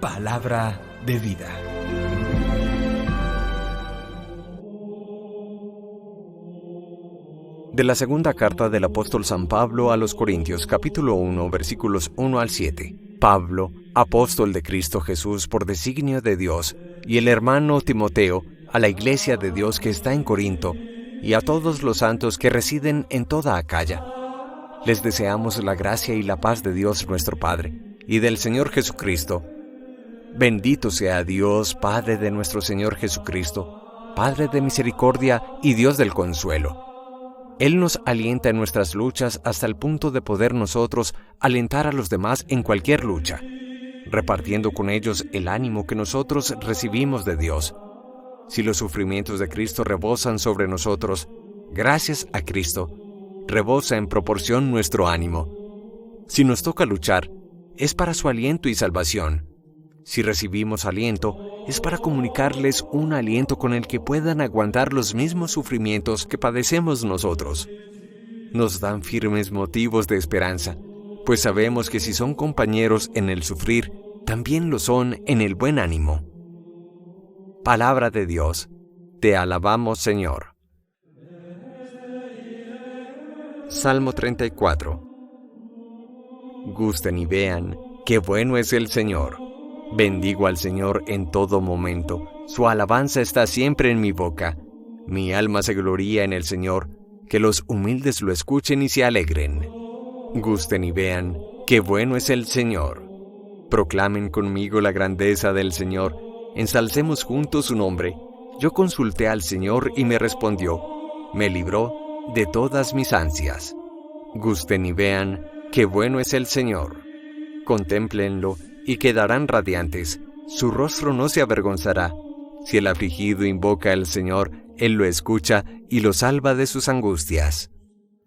Palabra de vida. De la segunda carta del apóstol San Pablo a los Corintios, capítulo 1, versículos 1 al 7. Pablo, apóstol de Cristo Jesús por designio de Dios, y el hermano Timoteo, a la iglesia de Dios que está en Corinto, y a todos los santos que residen en toda Acaya. Les deseamos la gracia y la paz de Dios nuestro Padre, y del Señor Jesucristo. Bendito sea Dios, Padre de nuestro Señor Jesucristo, Padre de misericordia y Dios del consuelo. Él nos alienta en nuestras luchas hasta el punto de poder nosotros alentar a los demás en cualquier lucha, repartiendo con ellos el ánimo que nosotros recibimos de Dios. Si los sufrimientos de Cristo rebosan sobre nosotros, gracias a Cristo, rebosa en proporción nuestro ánimo. Si nos toca luchar, es para su aliento y salvación. Si recibimos aliento, es para comunicarles un aliento con el que puedan aguantar los mismos sufrimientos que padecemos nosotros. Nos dan firmes motivos de esperanza, pues sabemos que si son compañeros en el sufrir, también lo son en el buen ánimo. Palabra de Dios. Te alabamos, Señor. Salmo 34. Gusten y vean qué bueno es el Señor. Bendigo al Señor en todo momento. Su alabanza está siempre en mi boca. Mi alma se gloría en el Señor. Que los humildes lo escuchen y se alegren. Gusten y vean qué bueno es el Señor. Proclamen conmigo la grandeza del Señor. Ensalcemos juntos su nombre. Yo consulté al Señor y me respondió. Me libró de todas mis ansias. Gusten y vean qué bueno es el Señor. Contémplenlo y quedarán radiantes. Su rostro no se avergonzará. Si el afligido invoca al Señor, Él lo escucha y lo salva de sus angustias.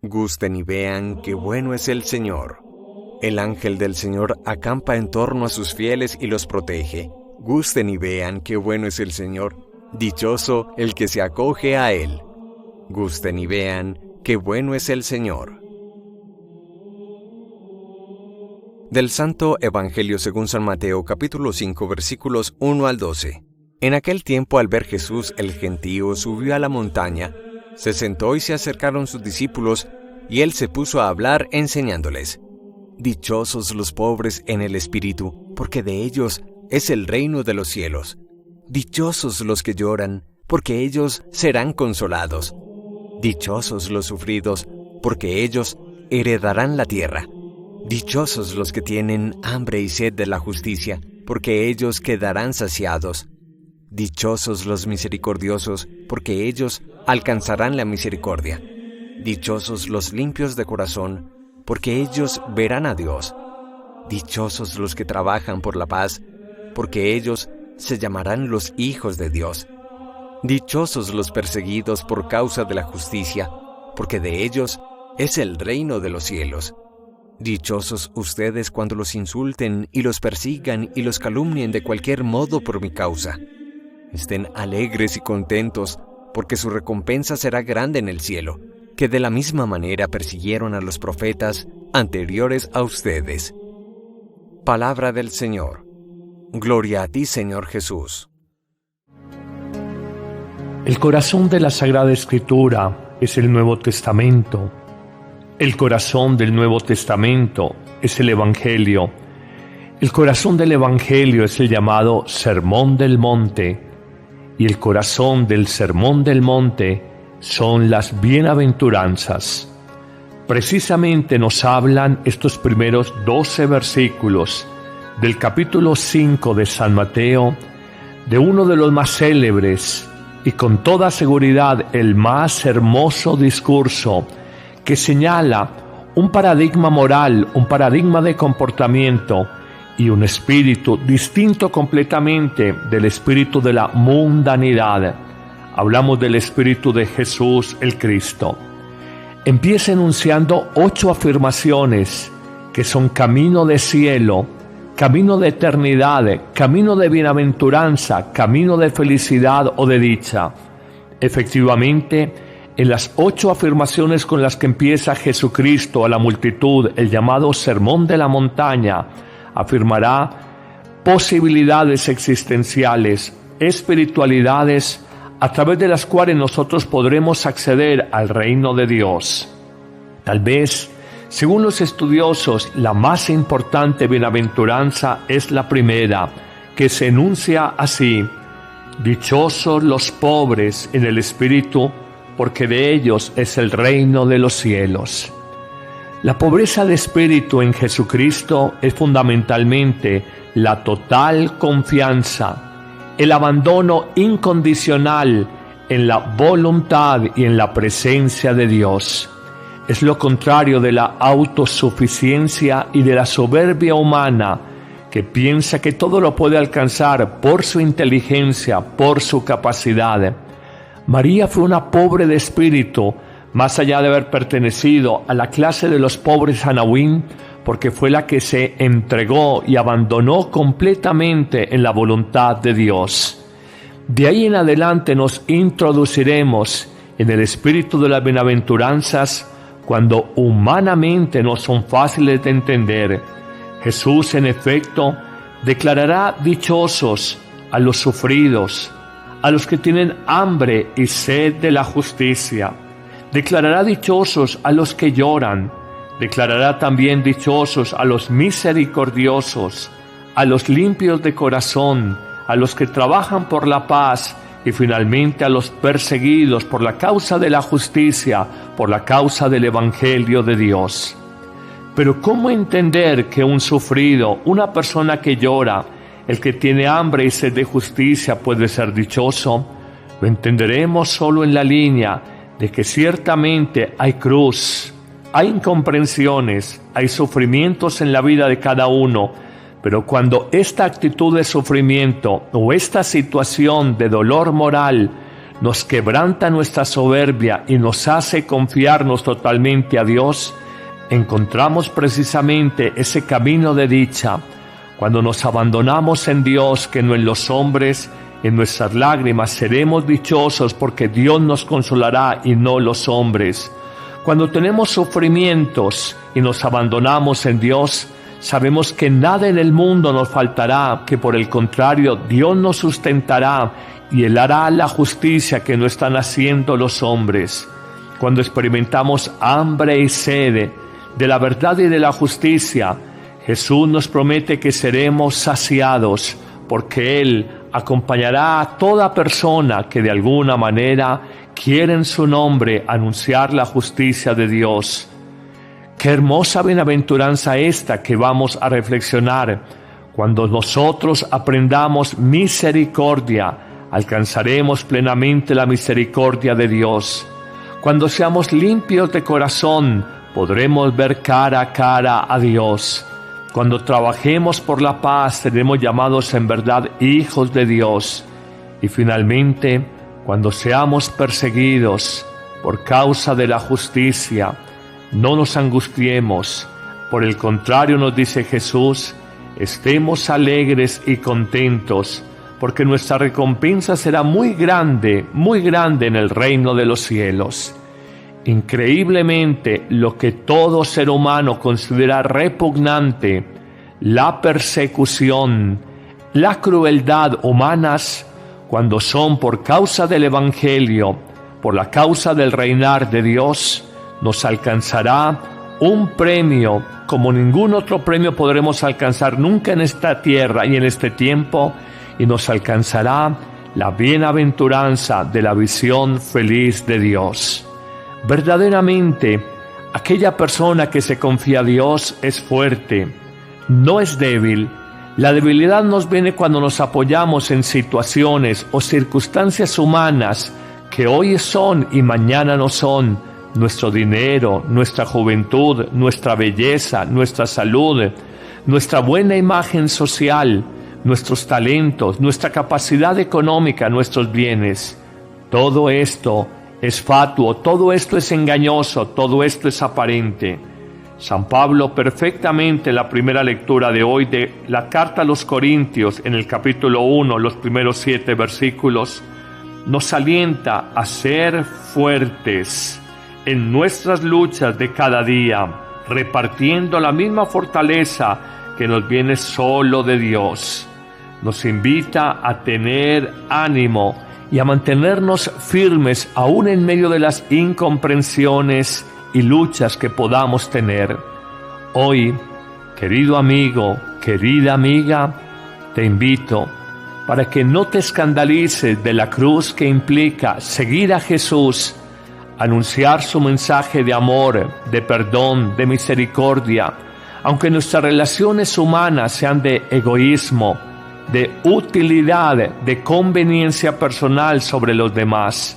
Gusten y vean qué bueno es el Señor. El ángel del Señor acampa en torno a sus fieles y los protege. Gusten y vean qué bueno es el Señor. Dichoso el que se acoge a Él. Gusten y vean qué bueno es el Señor. Del Santo Evangelio según San Mateo, capítulo 5, versículos 1 al 12. En aquel tiempo, al ver Jesús el gentío, subió a la montaña, se sentó y se acercaron sus discípulos, y él se puso a hablar enseñándoles. Dichosos los pobres en el espíritu, porque de ellos es el reino de los cielos. Dichosos los que lloran, porque ellos serán consolados. Dichosos los sufridos, porque ellos heredarán la tierra. Dichosos los que tienen hambre y sed de la justicia, porque ellos quedarán saciados. Dichosos los misericordiosos, porque ellos alcanzarán la misericordia. Dichosos los limpios de corazón, porque ellos verán a Dios. Dichosos los que trabajan por la paz, porque ellos se llamarán los hijos de Dios. Dichosos los perseguidos por causa de la justicia, porque de ellos es el reino de los cielos. Dichosos ustedes cuando los insulten y los persigan y los calumnien de cualquier modo por mi causa. Estén alegres y contentos, porque su recompensa será grande en el cielo, que de la misma manera persiguieron a los profetas anteriores a ustedes. Palabra del Señor. Gloria a ti, Señor Jesús. El corazón de la Sagrada Escritura es el Nuevo Testamento. El corazón del Nuevo Testamento es el Evangelio. El corazón del Evangelio es el llamado Sermón del Monte. Y el corazón del Sermón del Monte son las bienaventuranzas. Precisamente nos hablan estos primeros 12 versículos del capítulo 5 de San Mateo, de uno de los más célebres y con toda seguridad el más hermoso discurso que señala un paradigma moral, un paradigma de comportamiento y un espíritu distinto completamente del espíritu de la mundanidad. Hablamos del espíritu de Jesús el Cristo. Empieza enunciando 8 afirmaciones que son camino de cielo, camino de eternidad, camino de bienaventuranza, camino de felicidad o de dicha. Efectivamente, en las 8 afirmaciones con las que empieza Jesucristo a la multitud, el llamado Sermón de la Montaña, afirmará posibilidades existenciales, espiritualidades, a través de las cuales nosotros podremos acceder al reino de Dios. Tal vez, según los estudiosos, la más importante bienaventuranza es la primera, que se enuncia así: dichosos los pobres en el espíritu, porque de ellos es el reino de los cielos. La pobreza de espíritu en Jesucristo es fundamentalmente la total confianza, el abandono incondicional en la voluntad y en la presencia de Dios. Es lo contrario de la autosuficiencia y de la soberbia humana, que piensa que todo lo puede alcanzar por su inteligencia, por su capacidad. María fue una pobre de espíritu, más allá de haber pertenecido a la clase de los pobres Anahuín, porque fue la que se entregó y abandonó completamente en la voluntad de Dios. De ahí en adelante nos introduciremos en el espíritu de las bienaventuranzas cuando humanamente no son fáciles de entender. Jesús, en efecto, declarará dichosos a los sufridos, a los que tienen hambre y sed de la justicia. Declarará dichosos a los que lloran. Declarará también dichosos a los misericordiosos, a los limpios de corazón, a los que trabajan por la paz y finalmente a los perseguidos por la causa de la justicia, por la causa del Evangelio de Dios. Pero ¿cómo entender que un sufrido, una persona que llora, el que tiene hambre y sed de justicia puede ser dichoso? Lo entenderemos solo en la línea de que ciertamente hay cruz, hay incomprensiones, hay sufrimientos en la vida de cada uno, pero cuando esta actitud de sufrimiento o esta situación de dolor moral nos quebranta nuestra soberbia y nos hace confiarnos totalmente a Dios, encontramos precisamente ese camino de dicha, cuando nos abandonamos en Dios, que no en los hombres. En nuestras lágrimas seremos dichosos porque Dios nos consolará y no los hombres. Cuando tenemos sufrimientos y nos abandonamos en Dios, sabemos que nada en el mundo nos faltará, que por el contrario Dios nos sustentará y Él hará la justicia que no están haciendo los hombres. Cuando experimentamos hambre y sed de la verdad y de la justicia, Jesús nos promete que seremos saciados, porque Él acompañará a toda persona que de alguna manera quiere en su nombre anunciar la justicia de Dios. Qué hermosa bienaventuranza esta que vamos a reflexionar. Cuando nosotros aprendamos misericordia, alcanzaremos plenamente la misericordia de Dios. Cuando seamos limpios de corazón, podremos ver cara a cara a Dios. Cuando trabajemos por la paz, seremos llamados en verdad hijos de Dios. Y finalmente, cuando seamos perseguidos por causa de la justicia, no nos angustiemos. Por el contrario, nos dice Jesús, estemos alegres y contentos, porque nuestra recompensa será muy grande en el reino de los cielos. Increíblemente, lo que todo ser humano considera repugnante, la persecución, la crueldad humanas, cuando son por causa del Evangelio, por la causa del reinar de Dios, nos alcanzará un premio como ningún otro premio podremos alcanzar nunca en esta tierra y en este tiempo, y nos alcanzará la bienaventuranza de la visión feliz de Dios. Verdaderamente, aquella persona que se confía a Dios es fuerte, no es débil. La debilidad nos viene cuando nos apoyamos en situaciones o circunstancias humanas que hoy son y mañana no son. Nuestro dinero, nuestra juventud, nuestra belleza, nuestra salud, nuestra buena imagen social, nuestros talentos, nuestra capacidad económica, nuestros bienes. Todo esto es fatuo, todo esto es engañoso, todo esto es aparente. San Pablo, perfectamente en la primera lectura de hoy de la carta a los Corintios, en el capítulo 1, los primeros 7 versículos, nos alienta a ser fuertes en nuestras luchas de cada día, repartiendo la misma fortaleza que nos viene solo de Dios. nos invita a tener ánimo y a mantenernos firmes aún en medio de las incomprensiones y luchas que podamos tener. Hoy, querido amigo, querida amiga, te invito para que no te escandalices de la cruz que implica seguir a Jesús, anunciar su mensaje de amor, de perdón, de misericordia, aunque nuestras relaciones humanas sean de egoísmo, de utilidad, de conveniencia personal sobre los demás.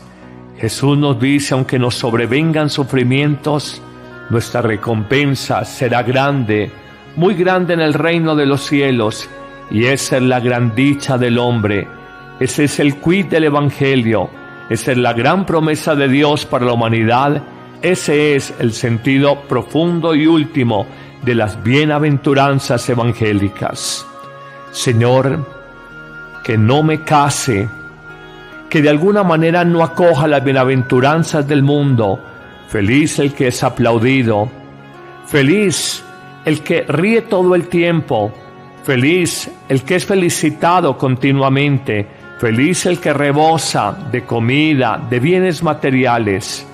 Jesús nos dice, aunque nos sobrevengan sufrimientos, nuestra recompensa será grande, muy grande en el reino de los cielos, y esa es la gran dicha del hombre. Ese es el quid del Evangelio, esa es la gran promesa de Dios para la humanidad, ese es el sentido profundo y último de las bienaventuranzas evangélicas. Señor, que no me case, que de alguna manera no acoja las bienaventuranzas del mundo. Feliz el que es aplaudido, feliz el que ríe todo el tiempo, feliz el que es felicitado continuamente, feliz el que rebosa de comida, de bienes materiales,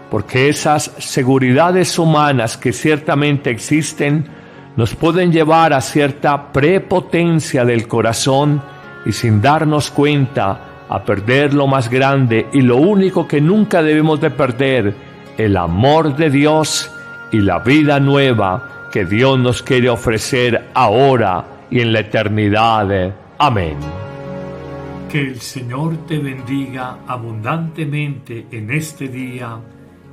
porque esas seguridades humanas que ciertamente existen nos pueden llevar a cierta prepotencia del corazón y sin darnos cuenta a perder lo más grande y lo único que nunca debemos de perder, el amor de Dios y la vida nueva que Dios nos quiere ofrecer ahora y en la eternidad. Amén. Que el Señor te bendiga abundantemente en este día,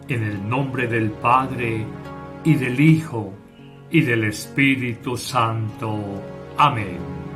en el nombre del Padre, y del Hijo, y del Espíritu Santo. Amén.